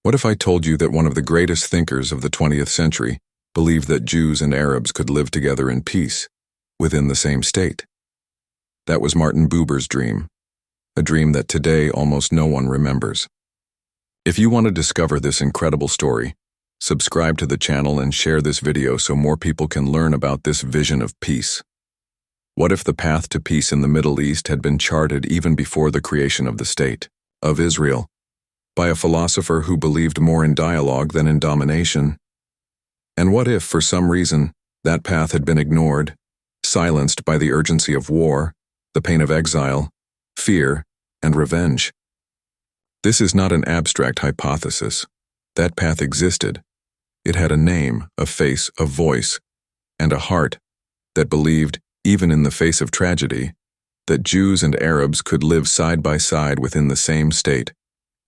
What if I told you that one of the greatest thinkers of the 20th century believed that Jews and Arabs could live together in peace within the same state? That was Martin Buber's dream, a dream that today almost no one remembers. If you want to discover this incredible story, subscribe to the channel and share this video so more people can learn about this vision of peace. What if the path to peace in the Middle East had been charted even before the creation of the State of Israel, by a philosopher who believed more in dialogue than in domination? And what if, for some reason, that path had been ignored, silenced by the urgency of war, the pain of exile, fear, and revenge? This is not an abstract hypothesis. That path existed. It had a name, a face, a voice, and a heart that believed, even in the face of tragedy, that Jews and Arabs could live side by side within the same state,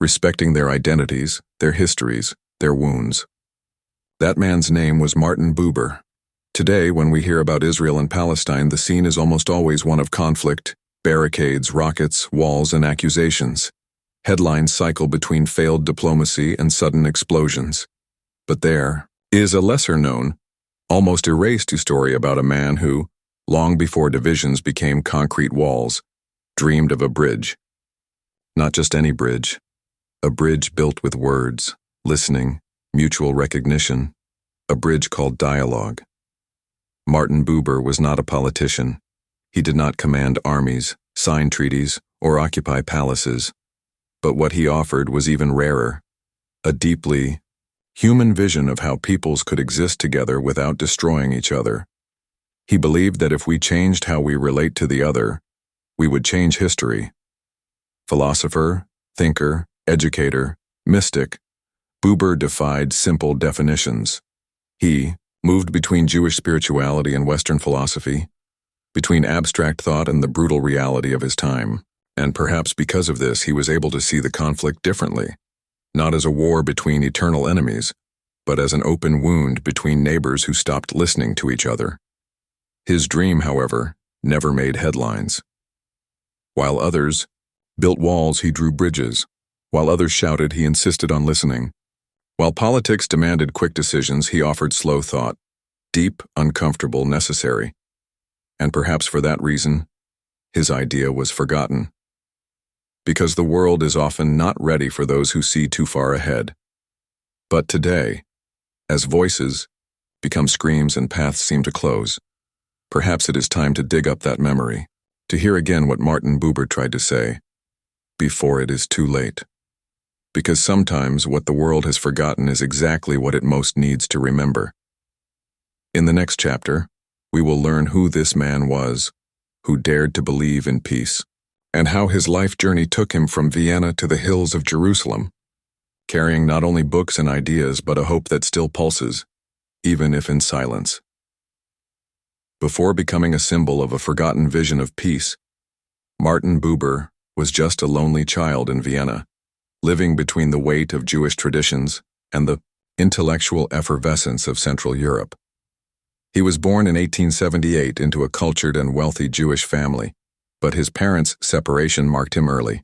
respecting their identities, their histories, their wounds. That man's name was Martin Buber. Today, when we hear about Israel and Palestine, the scene is almost always one of conflict, barricades, rockets, walls, and accusations. Headlines cycle between failed diplomacy and sudden explosions. But there is a lesser-known, almost erased story about a man who, long before divisions became concrete walls, dreamed of a bridge. Not just any bridge. A bridge built with words, listening, mutual recognition, a bridge called dialogue. Martin Buber was not a politician. He did not command armies, sign treaties, or occupy palaces. But what he offered was even rarer, a deeply human vision of how peoples could exist together without destroying each other. He believed that if we changed how we relate to the other, we would change history. Philosopher, thinker, educator, mystic, Buber defied simple definitions. He moved between Jewish spirituality and Western philosophy, between abstract thought and the brutal reality of his time. And perhaps because of this, he was able to see the conflict differently, not as a war between eternal enemies, but as an open wound between neighbors who stopped listening to each other. His dream, however, never made headlines. While others built walls, he drew bridges. While others shouted, he insisted on listening. While politics demanded quick decisions, he offered slow thought, deep, uncomfortable, necessary. And perhaps for that reason, his idea was forgotten. Because the world is often not ready for those who see too far ahead. But today, as voices become screams and paths seem to close, perhaps it is time to dig up that memory, to hear again what Martin Buber tried to say, before it is too late. Because sometimes what the world has forgotten is exactly what it most needs to remember. In the next chapter, we will learn who this man was, who dared to believe in peace, and how his life journey took him from Vienna to the hills of Jerusalem, carrying not only books and ideas but a hope that still pulses, even if in silence. Before becoming a symbol of a forgotten vision of peace, Martin Buber was just a lonely child in Vienna, living between the weight of Jewish traditions and the intellectual effervescence of Central Europe. He was born in 1878 into a cultured and wealthy Jewish family, but his parents' separation marked him early.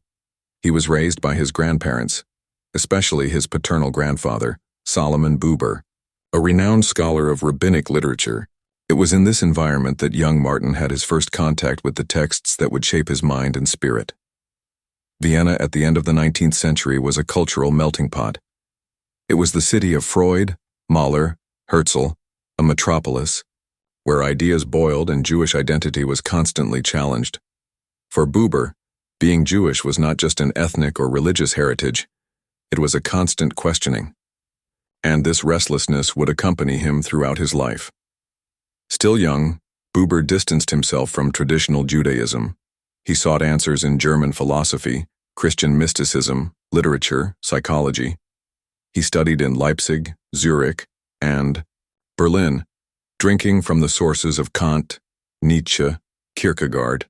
He was raised by his grandparents, especially his paternal grandfather, Solomon Buber, a renowned scholar of rabbinic literature. It was in this environment that young Martin had his first contact with the texts that would shape his mind and spirit. Vienna at the end of the 19th century was a cultural melting pot. It was the city of Freud, Mahler, Herzl, a metropolis, where ideas boiled and Jewish identity was constantly challenged. For Buber, being Jewish was not just an ethnic or religious heritage, it was a constant questioning. And this restlessness would accompany him throughout his life. Still young, Buber distanced himself from traditional Judaism. He sought answers in German philosophy, Christian mysticism, literature, psychology. He studied in Leipzig, Zurich, and Berlin, drinking from the sources of Kant, Nietzsche, Kierkegaard.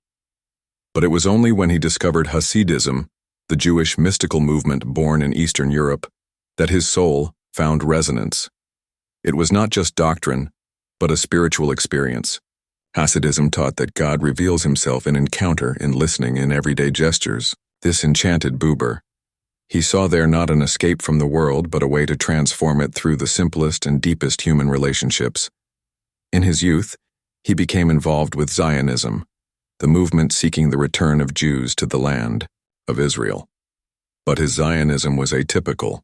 But it was only when he discovered Hasidism, the Jewish mystical movement born in Eastern Europe, that his soul found resonance. It was not just doctrine, but a spiritual experience. Hasidism taught that God reveals himself in encounter, in listening, in everyday gestures. This enchanted Buber. He saw there not an escape from the world, but a way to transform it through the simplest and deepest human relationships. In his youth, he became involved with Zionism, the movement seeking the return of Jews to the land of Israel. But his Zionism was atypical.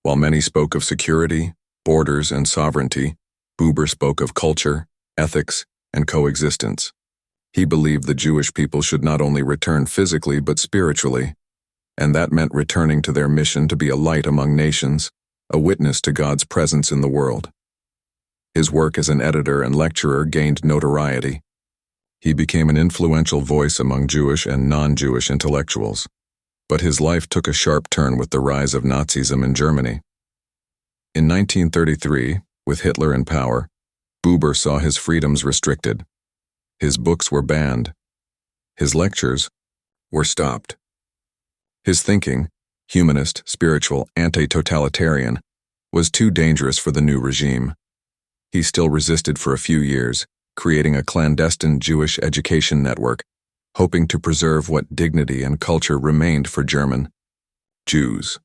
While many spoke of security, borders, and sovereignty, Buber spoke of culture, ethics, and coexistence. He believed the Jewish people should not only return physically but spiritually, and that meant returning to their mission to be a light among nations, a witness to God's presence in the world. His work as an editor and lecturer gained notoriety. He became an influential voice among Jewish and non-Jewish intellectuals. But his life took a sharp turn with the rise of Nazism in Germany. In 1933, with Hitler in power, Buber saw his freedoms restricted. His books were banned. His lectures were stopped. His thinking, humanist, spiritual, anti-totalitarian, was too dangerous for the new regime. He still resisted for a few years, creating a clandestine Jewish education network, hoping to preserve what dignity and culture remained for German Jews.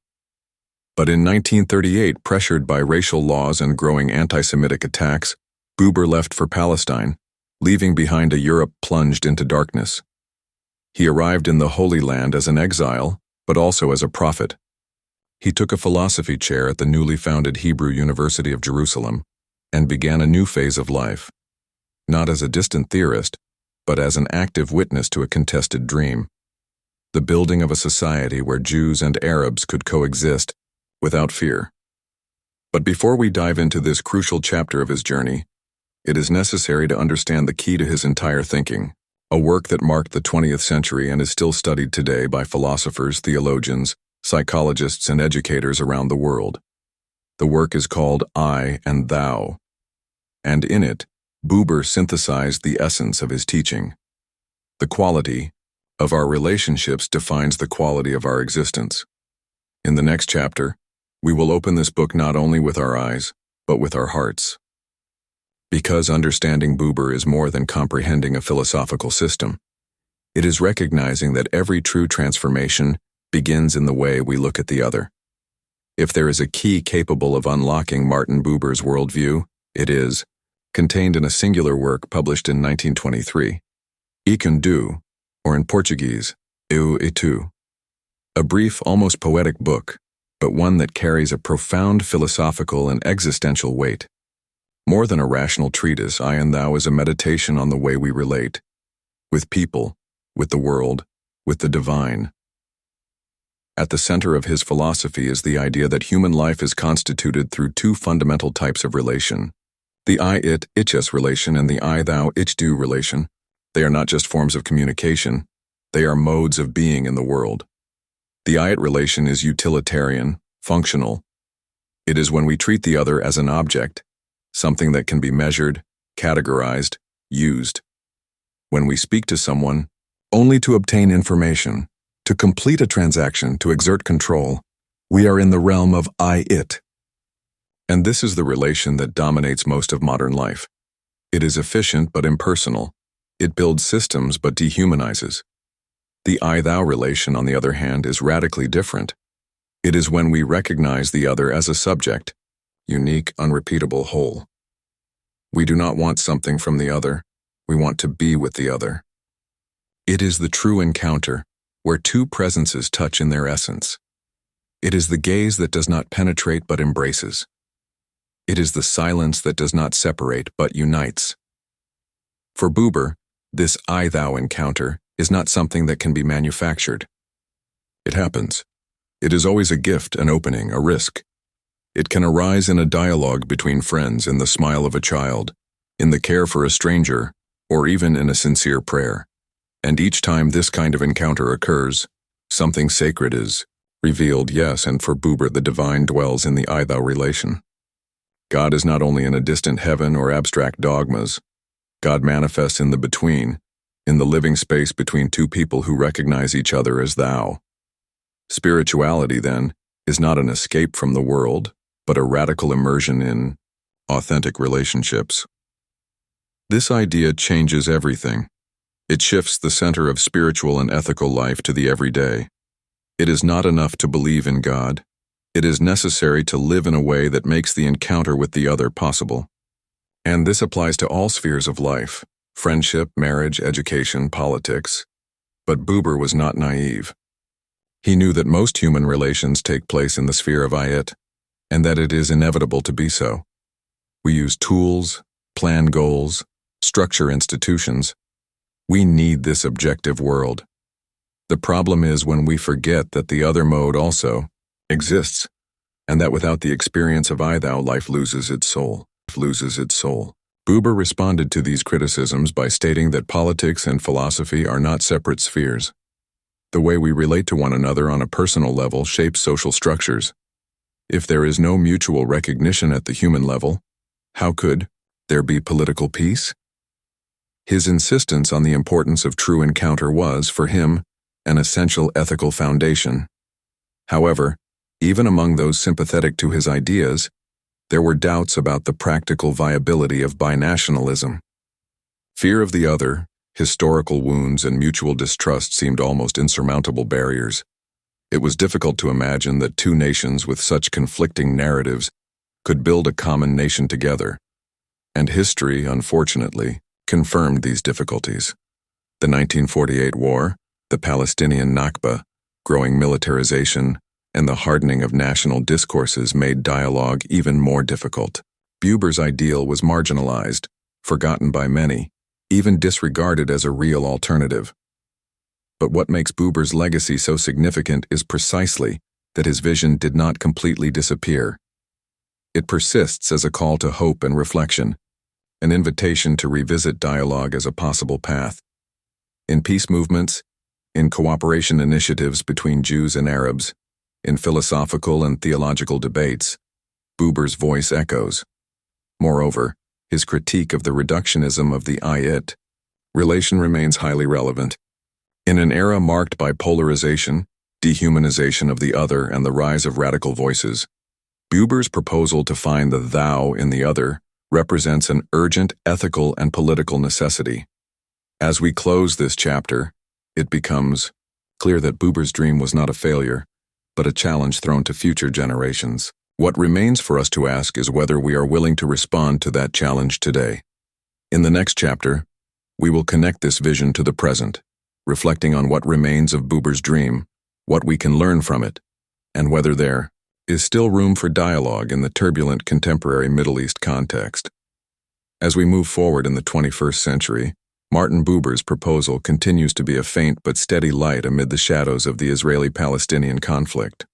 But in 1938, pressured by racial laws and growing anti-Semitic attacks, Buber left for Palestine, leaving behind a Europe plunged into darkness. He arrived in the Holy Land as an exile, but also as a prophet. He took a philosophy chair at the newly founded Hebrew University of Jerusalem and began a new phase of life, not as a distant theorist, but as an active witness to a contested dream, the building of a society where Jews and Arabs could coexist without fear. But before we dive into this crucial chapter of his journey, it is necessary to understand the key to his entire thinking, a work that marked the 20th century and is still studied today by philosophers, theologians, psychologists, and educators around the world. The work is called I and Thou, and in it, Buber synthesized the essence of his teaching. The quality of our relationships defines the quality of our existence. In the next chapter, we will open this book not only with our eyes, but with our hearts. Because understanding Buber is more than comprehending a philosophical system. It is recognizing that every true transformation begins in the way we look at the other. If there is a key capable of unlocking Martin Buber's worldview, it is contained in a singular work published in 1923, E com Du, or in Portuguese, Eu e Tu. A brief, almost poetic book, but one that carries a profound philosophical and existential weight. More than a rational treatise, I and Thou is a meditation on the way we relate, with people, with the world, with the divine. At the center of his philosophy is the idea that human life is constituted through two fundamental types of relation. The I-it-ich-us relation and the I-thou-ich-du relation. They are not just forms of communication, they are modes of being in the world. The I-it relation is utilitarian, functional. It is when we treat the other as an object, something that can be measured, categorized, used. When we speak to someone, only to obtain information, to complete a transaction, to exert control, we are in the realm of I-it. And this is the relation that dominates most of modern life. It is efficient but impersonal. It builds systems but dehumanizes. The I-thou relation, on the other hand, is radically different. It is when we recognize the other as a subject, unique, unrepeatable whole. We do not want something from the other, we want to be with the other. It is the true encounter, where two presences touch in their essence. It is the gaze that does not penetrate but embraces. It is the silence that does not separate but unites. For Buber, this I-thou encounter is not something that can be manufactured. It happens. It is always a gift, an opening, a risk. It can arise in a dialogue between friends, in the smile of a child, in the care for a stranger, or even in a sincere prayer. And each time this kind of encounter occurs, something sacred is revealed, yes, and for Buber the divine dwells in the I-thou relation. God is not only in a distant heaven or abstract dogmas. God manifests in the between, in the living space between two people who recognize each other as thou. Spirituality, then, is not an escape from the world, but a radical immersion in authentic relationships. This idea changes everything. It shifts the center of spiritual and ethical life to the everyday. It is not enough to believe in God. It is necessary to live in a way that makes the encounter with the other possible. And this applies to all spheres of life: friendship, marriage, education, politics. But Buber was not naive. He knew that most human relations take place in the sphere of it, and that it is inevitable to be so. We use tools, plan goals, structure institutions. We need this objective world. The problem is when we forget that the other mode also exists, and that without the experience of I-thou, life loses its soul. Buber responded to these criticisms by stating that politics and philosophy are not separate spheres. The way we relate to one another on a personal level shapes social structures. If there is no mutual recognition at the human level, how could there be political peace? His insistence on the importance of true encounter was, for him, an essential ethical foundation. However, even among those sympathetic to his ideas, there were doubts about the practical viability of binationalism. Fear of the other, historical wounds, and mutual distrust seemed almost insurmountable barriers. It was difficult to imagine that two nations with such conflicting narratives could build a common nation together, and history, unfortunately, confirmed these difficulties. The 1948 war, the Palestinian Nakba, growing militarization, and the hardening of national discourses made dialogue even more difficult. Buber's ideal was marginalized, forgotten by many, even disregarded as a real alternative. But what makes Buber's legacy so significant is precisely that his vision did not completely disappear. It persists as a call to hope and reflection, an invitation to revisit dialogue as a possible path. In peace movements, in cooperation initiatives between Jews and Arabs, in philosophical and theological debates, Buber's voice echoes. Moreover, his critique of the reductionism of the I-it relation remains highly relevant. In an era marked by polarization, dehumanization of the other, and the rise of radical voices, Buber's proposal to find the thou in the other represents an urgent ethical and political necessity. As we close this chapter, it becomes clear that Buber's dream was not a failure, but a challenge thrown to future generations. What remains for us to ask is whether we are willing to respond to that challenge today. In the next chapter, we will connect this vision to the present, reflecting on what remains of Buber's dream, what we can learn from it, and whether there is still room for dialogue in the turbulent contemporary Middle East context. As we move forward in the 21st century, Martin Buber's proposal continues to be a faint but steady light amid the shadows of the Israeli-Palestinian conflict.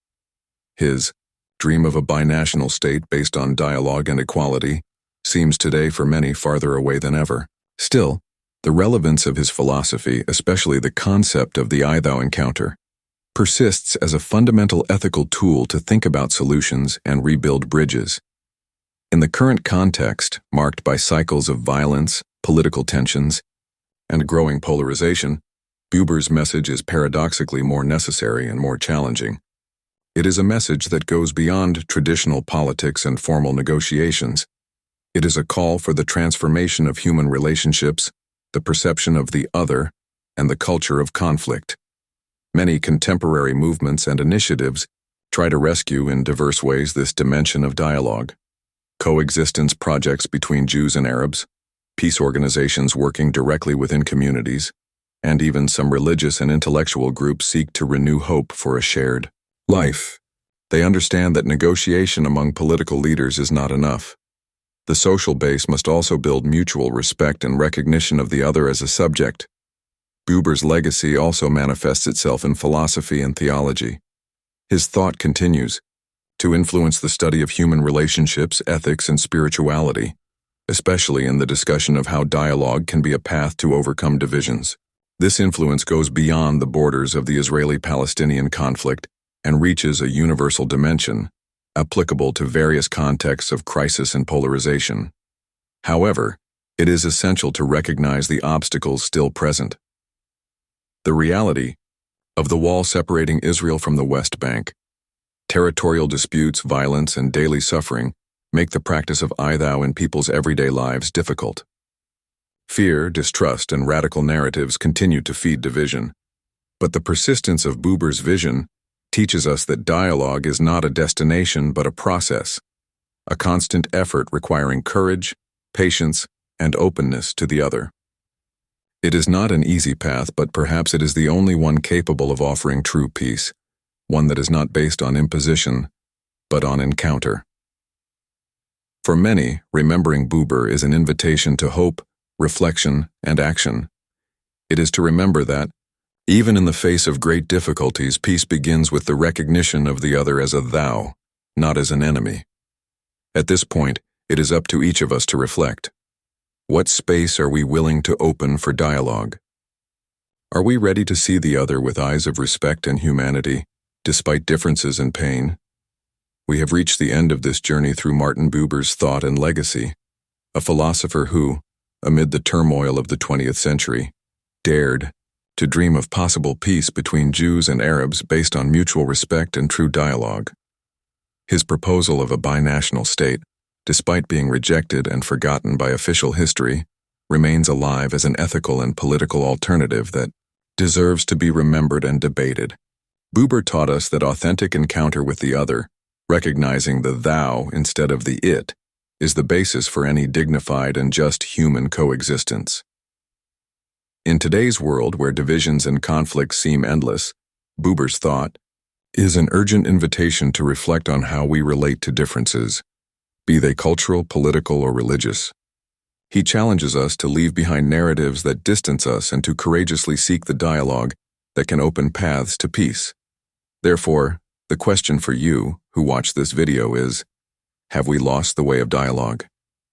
His dream of a binational state based on dialogue and equality seems today for many farther away than ever. Still, the relevance of his philosophy, especially the concept of the I-thou encounter, persists as a fundamental ethical tool to think about solutions and rebuild bridges. In the current context, marked by cycles of violence, political tensions, and growing polarization, Buber's message is paradoxically more necessary and more challenging. It is a message that goes beyond traditional politics and formal negotiations. It is a call for the transformation of human relationships, the perception of the other, and the culture of conflict. Many contemporary movements and initiatives try to rescue in diverse ways this dimension of dialogue. Coexistence projects between Jews and Arabs, peace organizations working directly within communities, and even some religious and intellectual groups seek to renew hope for a shared life. They understand that negotiation among political leaders is not enough. The social base must also build mutual respect and recognition of the other as a subject. Buber's legacy also manifests itself in philosophy and theology. His thought continues to influence the study of human relationships, ethics, and spirituality, especially in the discussion of how dialogue can be a path to overcome divisions. This influence goes beyond the borders of the Israeli-Palestinian conflict and reaches a universal dimension, applicable to various contexts of crisis and polarization. However, it is essential to recognize the obstacles still present. The reality of the wall separating Israel from the West Bank, territorial disputes, violence, and daily suffering make the practice of I-thou in people's everyday lives difficult. Fear, distrust, and radical narratives continue to feed division, but the persistence of Buber's vision teaches us that dialogue is not a destination but a process, a constant effort requiring courage, patience, and openness to the other. It is not an easy path, but perhaps it is the only one capable of offering true peace, one that is not based on imposition, but on encounter. For many, remembering Buber is an invitation to hope, reflection, and action. It is to remember that, even in the face of great difficulties, peace begins with the recognition of the other as a thou, not as an enemy. At this point, it is up to each of us to reflect. What space are we willing to open for dialogue? Are we ready to see the other with eyes of respect and humanity, despite differences and pain? We have reached the end of this journey through Martin Buber's thought and legacy, a philosopher who, amid the turmoil of the 20th century, dared to dream of possible peace between Jews and Arabs based on mutual respect and true dialogue. His proposal of a binational state, despite being rejected and forgotten by official history, remains alive as an ethical and political alternative that deserves to be remembered and debated. Buber taught us that authentic encounter with the other, recognizing the thou instead of the it, is the basis for any dignified and just human coexistence. In today's world where divisions and conflicts seem endless, Buber's thought is an urgent invitation to reflect on how we relate to differences, be they cultural, political, or religious. He challenges us to leave behind narratives that distance us and to courageously seek the dialogue that can open paths to peace. Therefore, the question for you who watch this video is, have we lost the way of dialogue?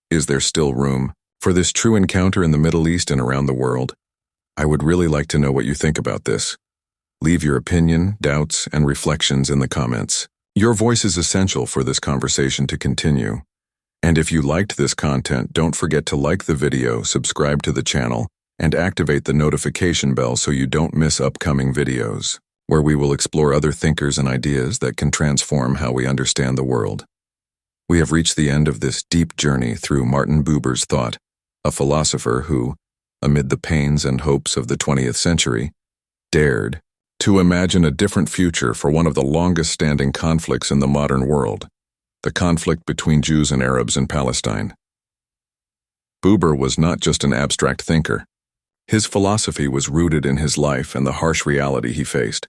Is there still room for this true encounter in the Middle East and around the world? I would really like to know what you think about this. Leave your opinion, doubts, and reflections in the comments. Your voice is essential for this conversation to continue. And if you liked this content, don't forget to like the video, subscribe to the channel, and activate the notification bell so you don't miss upcoming videos, where we will explore other thinkers and ideas that can transform how we understand the world. We have reached the end of this deep journey through Martin Buber's thought, a philosopher who, amid the pains and hopes of the 20th century, dared to imagine a different future for one of the longest-standing conflicts in the modern world, the conflict between Jews and Arabs in Palestine. Buber was not just an abstract thinker. His philosophy was rooted in his life and the harsh reality he faced.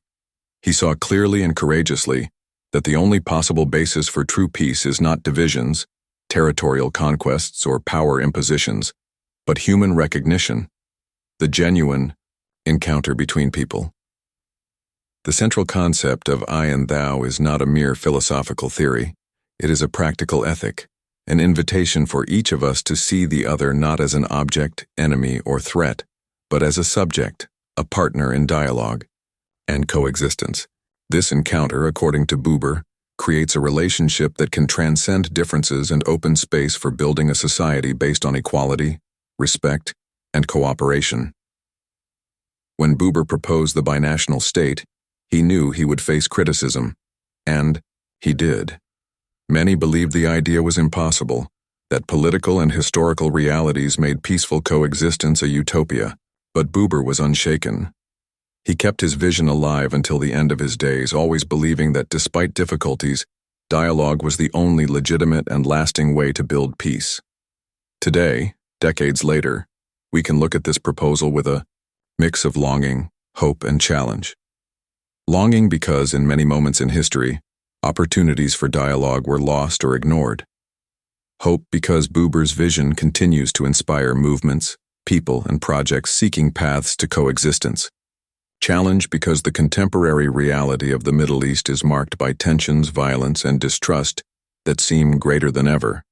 He saw clearly and courageously that the only possible basis for true peace is not divisions, territorial conquests, or power impositions, but human recognition, the genuine encounter between people. The central concept of I and thou is not a mere philosophical theory. It is a practical ethic, an invitation for each of us to see the other not as an object, enemy, or threat, but as a subject, a partner in dialogue and coexistence. This encounter, according to Buber, creates a relationship that can transcend differences and open space for building a society based on equality, respect, and cooperation. When Buber proposed the binational state, he knew he would face criticism, and he did. Many believed the idea was impossible, that political and historical realities made peaceful coexistence a utopia, but Buber was unshaken. He kept his vision alive until the end of his days, always believing that despite difficulties, dialogue was the only legitimate and lasting way to build peace. Today, decades later, we can look at this proposal with a mix of longing, hope, and challenge. Longing because, in many moments in history, opportunities for dialogue were lost or ignored. Hope because Buber's vision continues to inspire movements, people, and projects seeking paths to coexistence. Challenge because the contemporary reality of the Middle East is marked by tensions, violence, and distrust that seem greater than ever.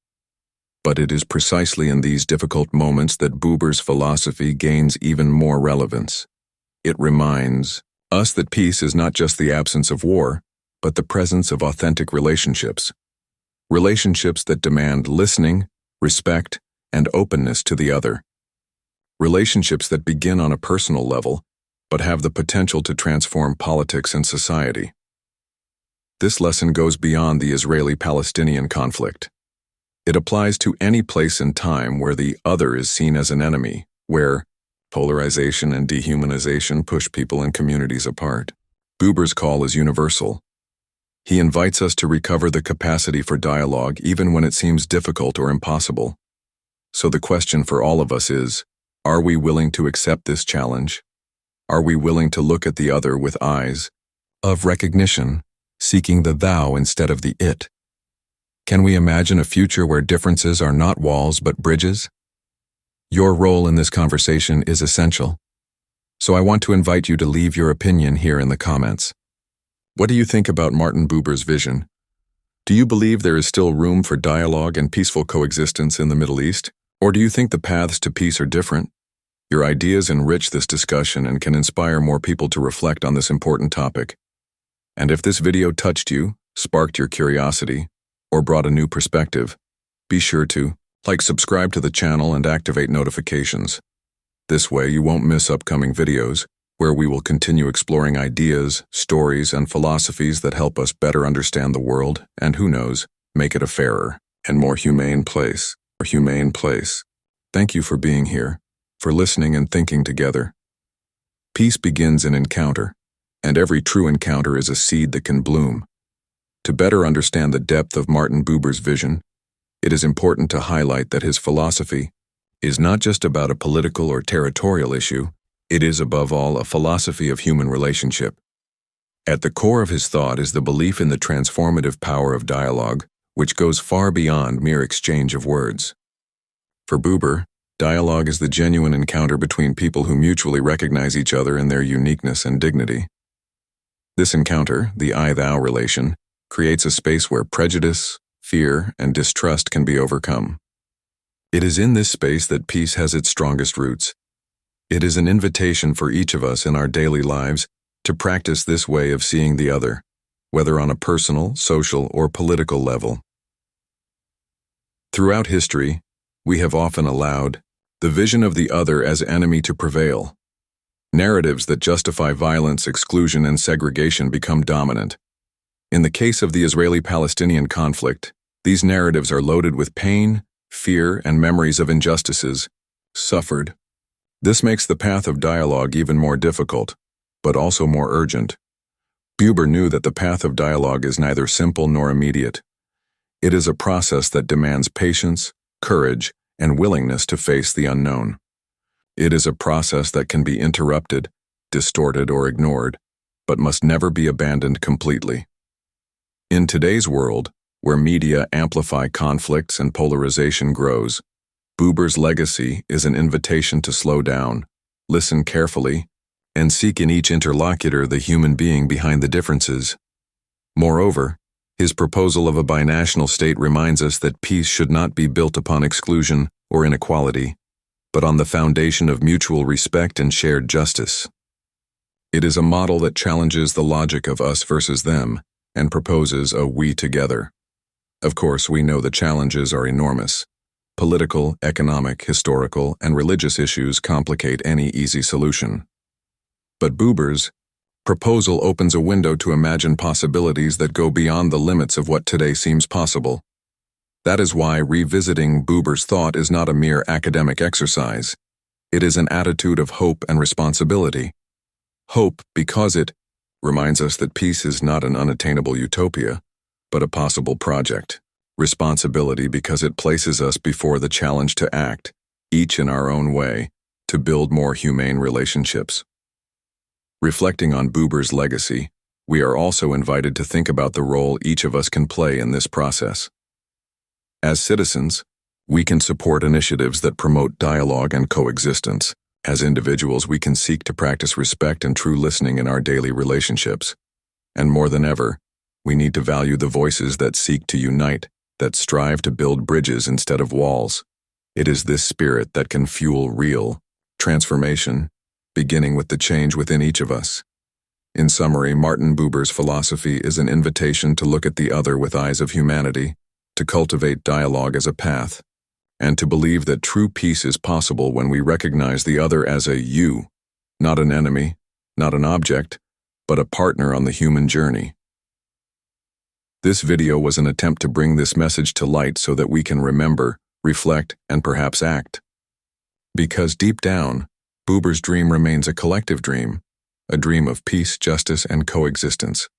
But it is precisely in these difficult moments that Buber's philosophy gains even more relevance. It reminds us that peace is not just the absence of war, but the presence of authentic relationships. Relationships that demand listening, respect, and openness to the other. Relationships that begin on a personal level, but have the potential to transform politics and society. This lesson goes beyond the Israeli-Palestinian conflict. It applies to any place and time where the other is seen as an enemy, where polarization and dehumanization push people and communities apart. Buber's call is universal, He invites us to recover the capacity for dialogue even when it seems difficult or impossible. So the question for all of us is, are we willing to accept this challenge? Are we willing to look at the other with eyes of recognition, seeking the thou instead of the it? Can we imagine a future where differences are not walls but bridges? Your role in this conversation is essential. So I want to invite you to leave your opinion here in the comments. What do you think about Martin Buber's vision? Do you believe there is still room for dialogue and peaceful coexistence in the Middle East? Or do you think the paths to peace are different? Your ideas enrich this discussion and can inspire more people to reflect on this important topic. And if this video touched you, sparked your curiosity, or brought a new perspective, be sure to subscribe to the channel and activate notifications. This way you won't miss upcoming videos, where we will continue exploring ideas, stories, and philosophies that help us better understand the world and, who knows, make it a fairer and more humane place. Thank you for being here, for listening and thinking together. Peace begins in encounter, and every true encounter is a seed that can bloom. To better understand the depth of Martin Buber's vision, it is important to highlight that his philosophy is not just about a political or territorial issue, it is above all a philosophy of human relationship. At the core of his thought is the belief in the transformative power of dialogue, which goes far beyond mere exchange of words. For Buber, dialogue is the genuine encounter between people who mutually recognize each other in their uniqueness and dignity. This encounter, the I-thou relation, creates a space where prejudice, fear, and distrust can be overcome. It is in this space that peace has its strongest roots. It is an invitation for each of us in our daily lives to practice this way of seeing the other, whether on a personal, social, or political level. Throughout history, we have often allowed the vision of the other as enemy to prevail. Narratives that justify violence, exclusion, and segregation become dominant. In the case of the Israeli-Palestinian conflict, these narratives are loaded with pain, fear, and memories of injustices suffered. This makes the path of dialogue even more difficult, but also more urgent. Buber knew that the path of dialogue is neither simple nor immediate. It is a process that demands patience, courage, and willingness to face the unknown. It is a process that can be interrupted, distorted, or ignored, but must never be abandoned completely. In today's world, where media amplify conflicts and polarization grows, Buber's legacy is an invitation to slow down, listen carefully, and seek in each interlocutor the human being behind the differences. Moreover, his proposal of a binational state reminds us that peace should not be built upon exclusion or inequality, but on the foundation of mutual respect and shared justice. It is a model that challenges the logic of us versus them and proposes a we together. Of course, we know the challenges are enormous. Political, economic, historical, and religious issues complicate any easy solution. But Buber's proposal opens a window to imagine possibilities that go beyond the limits of what today seems possible. That is why revisiting Buber's thought is not a mere academic exercise. It is an attitude of hope and responsibility. Hope because it reminds us that peace is not an unattainable utopia, but a possible project. Responsibility because it places us before the challenge to act, each in our own way, to build more humane relationships. Reflecting on Buber's legacy, we are also invited to think about the role each of us can play in this process. As citizens, we can support initiatives that promote dialogue and coexistence. As individuals, we can seek to practice respect and true listening in our daily relationships. And more than ever, we need to value the voices that seek to unite, that strive to build bridges instead of walls. It is this spirit that can fuel real transformation, beginning with the change within each of us. In summary, Martin Buber's philosophy is an invitation to look at the other with eyes of humanity, to cultivate dialogue as a path, and to believe that true peace is possible when we recognize the other as a you, not an enemy, not an object, but a partner on the human journey. This video was an attempt to bring this message to light so that we can remember, reflect, and perhaps act. Because deep down, Buber's dream remains a collective dream, a dream of peace, justice, and coexistence.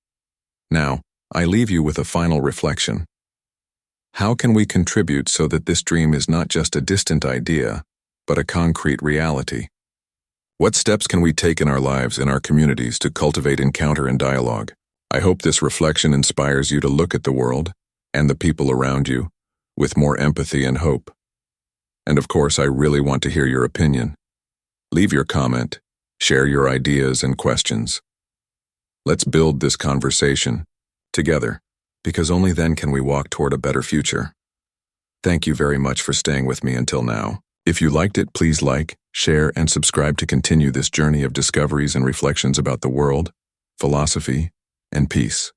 Now, I leave you with a final reflection. How can we contribute so that this dream is not just a distant idea, but a concrete reality? What steps can we take in our lives, in our communities, to cultivate encounter and dialogue? I hope this reflection inspires you to look at the world and the people around you with more empathy and hope. And of course, I really want to hear your opinion. Leave your comment, share your ideas and questions. Let's build this conversation together, because only then can we walk toward a better future. Thank you very much for staying with me until now. If you liked it, please like, share, and subscribe to continue this journey of discoveries and reflections about the world, philosophy, and peace.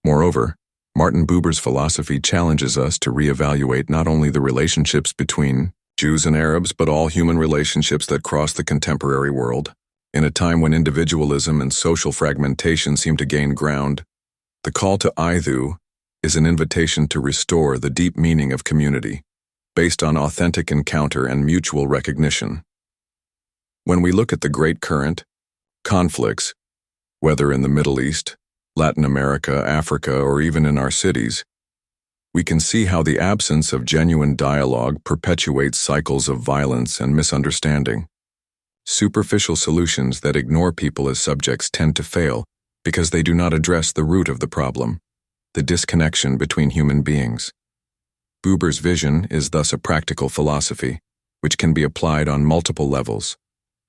Moreover, Martin Buber's philosophy challenges us to reevaluate not only the relationships between Jews and Arabs, but all human relationships that cross the contemporary world. In a time when individualism and social fragmentation seem to gain ground, the call to Idhu is an invitation to restore the deep meaning of community, based on authentic encounter and mutual recognition. When we look at the great current conflicts, whether in the Middle East, Latin America, Africa, or even in our cities, we can see how the absence of genuine dialogue perpetuates cycles of violence and misunderstanding. Superficial solutions that ignore people as subjects tend to fail because they do not address the root of the problem, the disconnection between human beings. Buber's vision is thus a practical philosophy, which can be applied on multiple levels,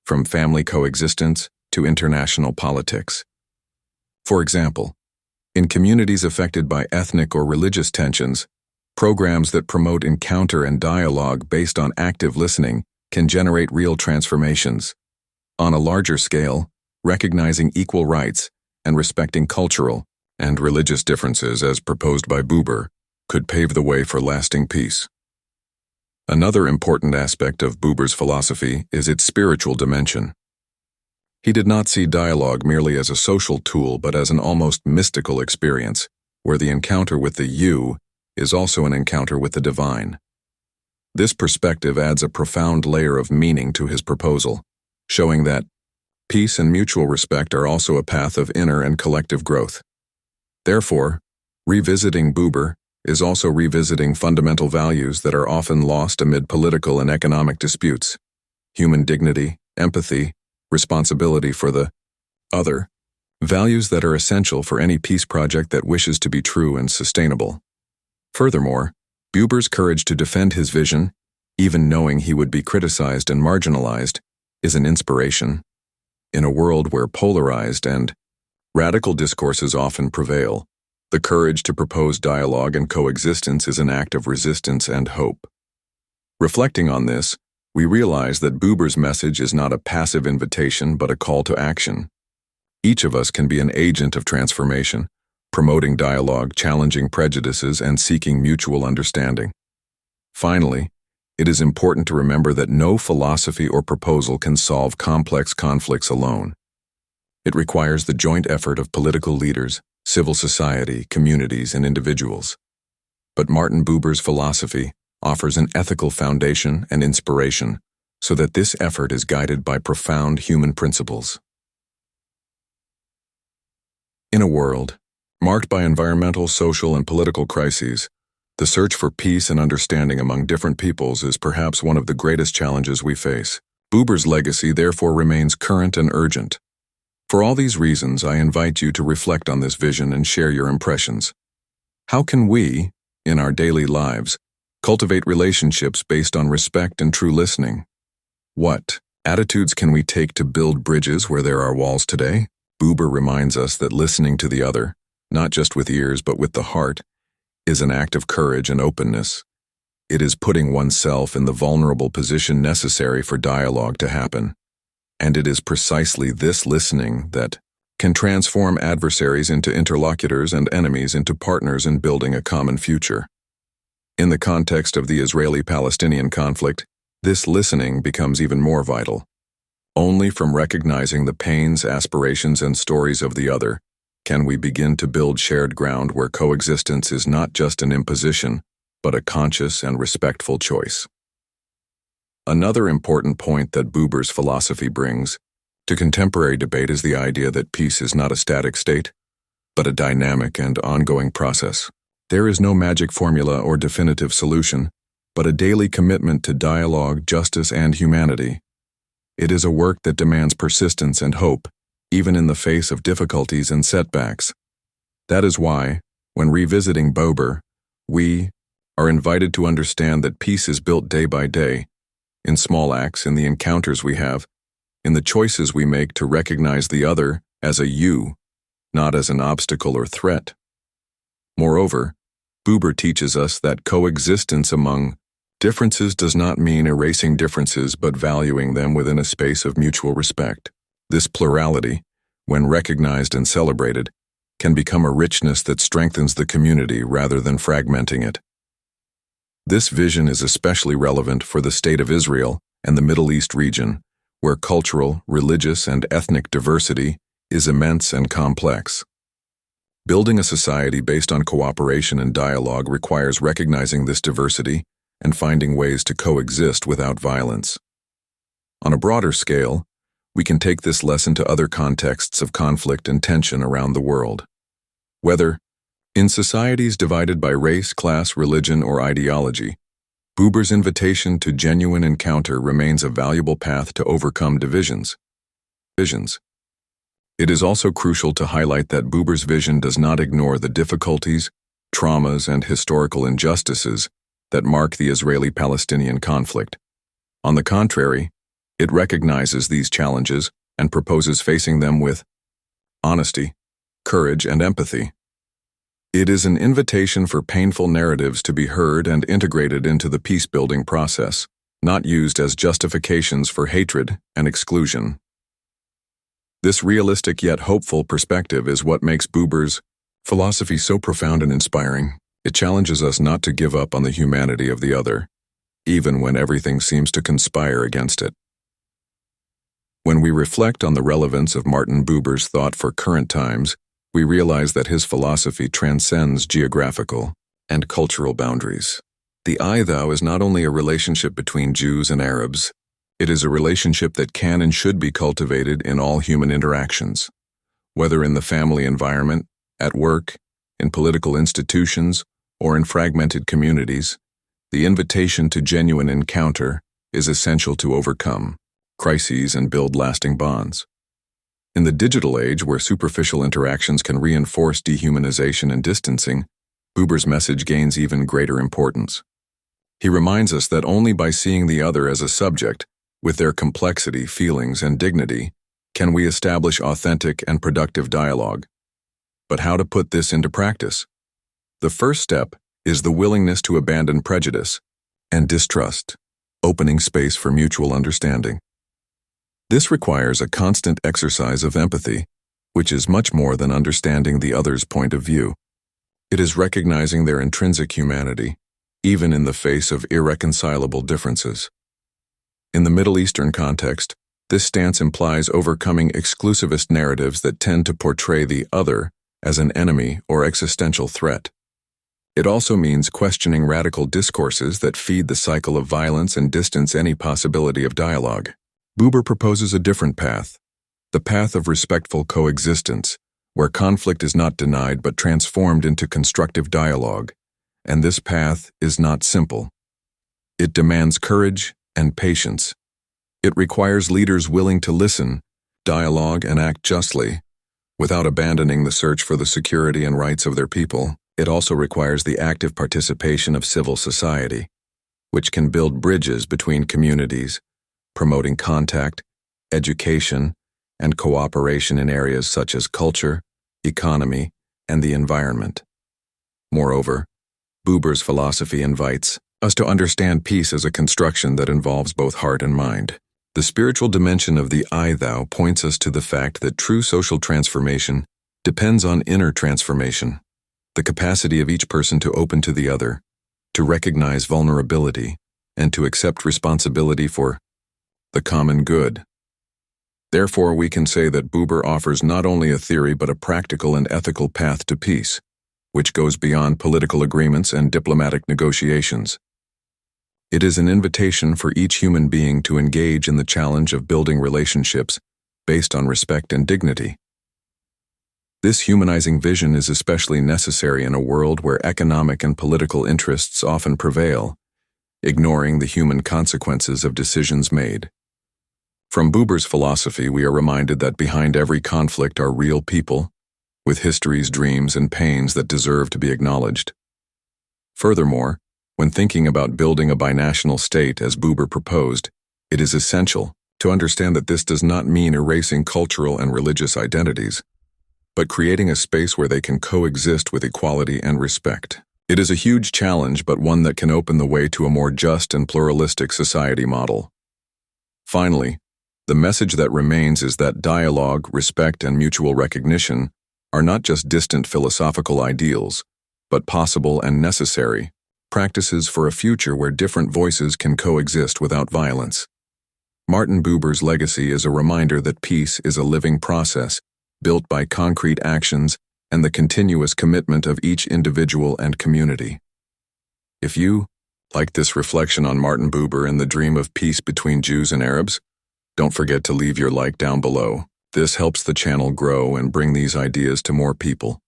from family coexistence to international politics. For example, in communities affected by ethnic or religious tensions, programs that promote encounter and dialogue based on active listening can generate real transformations. On a larger scale, recognizing equal rights and respecting cultural and religious differences as proposed by Buber could pave the way for lasting peace. Another important aspect of Buber's philosophy is its spiritual dimension. He did not see dialogue merely as a social tool, but as an almost mystical experience, where the encounter with the you is also an encounter with the divine. This perspective adds a profound layer of meaning to his proposal, showing that peace and mutual respect are also a path of inner and collective growth. Therefore, revisiting Buber is also revisiting fundamental values that are often lost amid political and economic disputes: human dignity, empathy, responsibility for the other, values that are essential for any peace project that wishes to be true and sustainable. Furthermore, Buber's courage to defend his vision, even knowing he would be criticized and marginalized, is an inspiration. In a world where polarized and radical discourses often prevail, the courage to propose dialogue and coexistence is an act of resistance and hope. Reflecting on this, we realize that Buber's message is not a passive invitation but a call to action. Each of us can be an agent of transformation, promoting dialogue, challenging prejudices, and seeking mutual understanding. Finally, it is important to remember that no philosophy or proposal can solve complex conflicts alone. It requires the joint effort of political leaders, civil society, communities, and individuals. But Martin Buber's philosophy offers an ethical foundation and inspiration so that this effort is guided by profound human principles. In a world marked by environmental, social, and political crises, the search for peace and understanding among different peoples is perhaps one of the greatest challenges we face. Buber's legacy therefore remains current and urgent. For all these reasons, I invite you to reflect on this vision and share your impressions. How can we, in our daily lives, cultivate relationships based on respect and true listening? What attitudes can we take to build bridges where there are walls today? Buber reminds us that listening to the other, not just with ears but with the heart, is an act of courage and openness. It is putting oneself in the vulnerable position necessary for dialogue to happen. And it is precisely this listening that can transform adversaries into interlocutors and enemies into partners in building a common future. In the context of the Israeli-Palestinian conflict, this listening becomes even more vital. Only from recognizing the pains, aspirations, and stories of the other can we begin to build shared ground where coexistence is not just an imposition, but a conscious and respectful choice. Another important point that Buber's philosophy brings to contemporary debate is the idea that peace is not a static state, but a dynamic and ongoing process. There is no magic formula or definitive solution, but a daily commitment to dialogue, justice, and humanity. It is a work that demands persistence and hope, even in the face of difficulties and setbacks. That is why, when revisiting Buber, we are invited to understand that peace is built day by day, in small acts, in the encounters we have, in the choices we make to recognize the other as a you, not as an obstacle or threat. Moreover, Buber teaches us that coexistence among differences does not mean erasing differences but valuing them within a space of mutual respect. This plurality, when recognized and celebrated, can become a richness that strengthens the community rather than fragmenting it. This vision is especially relevant for the State of Israel and the Middle East region, where cultural, religious, and ethnic diversity is immense and complex. Building a society based on cooperation and dialogue requires recognizing this diversity and finding ways to coexist without violence. On a broader scale, we can take this lesson to other contexts of conflict and tension around the world. Whether in societies divided by race, class, religion, or ideology, Buber's invitation to genuine encounter remains a valuable path to overcome divisions. It is also crucial to highlight that Buber's vision does not ignore the difficulties, traumas, and historical injustices that mark the Israeli-Palestinian conflict. On the contrary, it recognizes these challenges and proposes facing them with honesty, courage, and empathy. It is an invitation for painful narratives to be heard and integrated into the peace-building process, not used as justifications for hatred and exclusion. This realistic yet hopeful perspective is what makes Buber's philosophy so profound and inspiring. It challenges us not to give up on the humanity of the other, even when everything seems to conspire against it. When we reflect on the relevance of Martin Buber's thought for current times, we realize that his philosophy transcends geographical and cultural boundaries. The I-thou is not only a relationship between Jews and Arabs, it is a relationship that can and should be cultivated in all human interactions, whether in the family environment, at work, in political institutions, or in fragmented communities. The invitation to genuine encounter is essential to overcome crises and build lasting bonds. In the digital age, where superficial interactions can reinforce dehumanization and distancing, Buber's message gains even greater importance. He reminds us that only by seeing the other as a subject, with their complexity, feelings, and dignity, can we establish authentic and productive dialogue. But how to put this into practice? The first step is the willingness to abandon prejudice and distrust, opening space for mutual understanding. This requires a constant exercise of empathy, which is much more than understanding the other's point of view. It is recognizing their intrinsic humanity, even in the face of irreconcilable differences. In the Middle Eastern context, this stance implies overcoming exclusivist narratives that tend to portray the other as an enemy or existential threat. It also means questioning radical discourses that feed the cycle of violence and distance any possibility of dialogue. Buber proposes a different path, the path of respectful coexistence, where conflict is not denied but transformed into constructive dialogue. And this path is not simple. It demands courage and patience. It requires leaders willing to listen, dialogue, and act justly, without abandoning the search for the security and rights of their people. It also requires the active participation of civil society, which can build bridges between communities, promoting contact, education, and cooperation in areas such as culture, economy, and the environment. Moreover, Buber's philosophy invites us to understand peace as a construction that involves both heart and mind. The spiritual dimension of the I-thou points us to the fact that true social transformation depends on inner transformation, the capacity of each person to open to the other, to recognize vulnerability, and to accept responsibility for the common good. Therefore, we can say that Buber offers not only a theory but a practical and ethical path to peace, which goes beyond political agreements and diplomatic negotiations. It is an invitation for each human being to engage in the challenge of building relationships based on respect and dignity. This humanizing vision is especially necessary in a world where economic and political interests often prevail, ignoring the human consequences of decisions made. From Buber's philosophy, we are reminded that behind every conflict are real people, with histories, dreams, and pains that deserve to be acknowledged. Furthermore, when thinking about building a binational state as Buber proposed, it is essential to understand that this does not mean erasing cultural and religious identities, but creating a space where they can coexist with equality and respect. It is a huge challenge, but one that can open the way to a more just and pluralistic society model. Finally, the message that remains is that dialogue, respect, and mutual recognition are not just distant philosophical ideals, but possible and necessary practices for a future where different voices can coexist without violence. Martin Buber's legacy is a reminder that peace is a living process, built by concrete actions and the continuous commitment of each individual and community. If you like this reflection on Martin Buber and the dream of peace between Jews and Arabs, don't forget to leave your like down below. This helps the channel grow and bring these ideas to more people.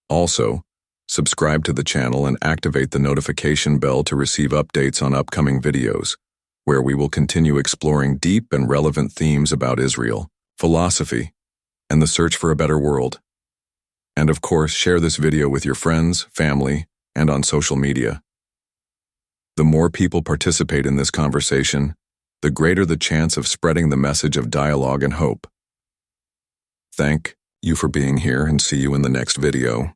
Also, subscribe to the channel and activate the notification bell to receive updates on upcoming videos, where we will continue exploring deep and relevant themes about Israel, philosophy, and the search for a better world. And of course, share this video with your friends, family, and on social media. The more people participate in this conversation, the greater the chance of spreading the message of dialogue and hope. Thank you for being here, and see you in the next video.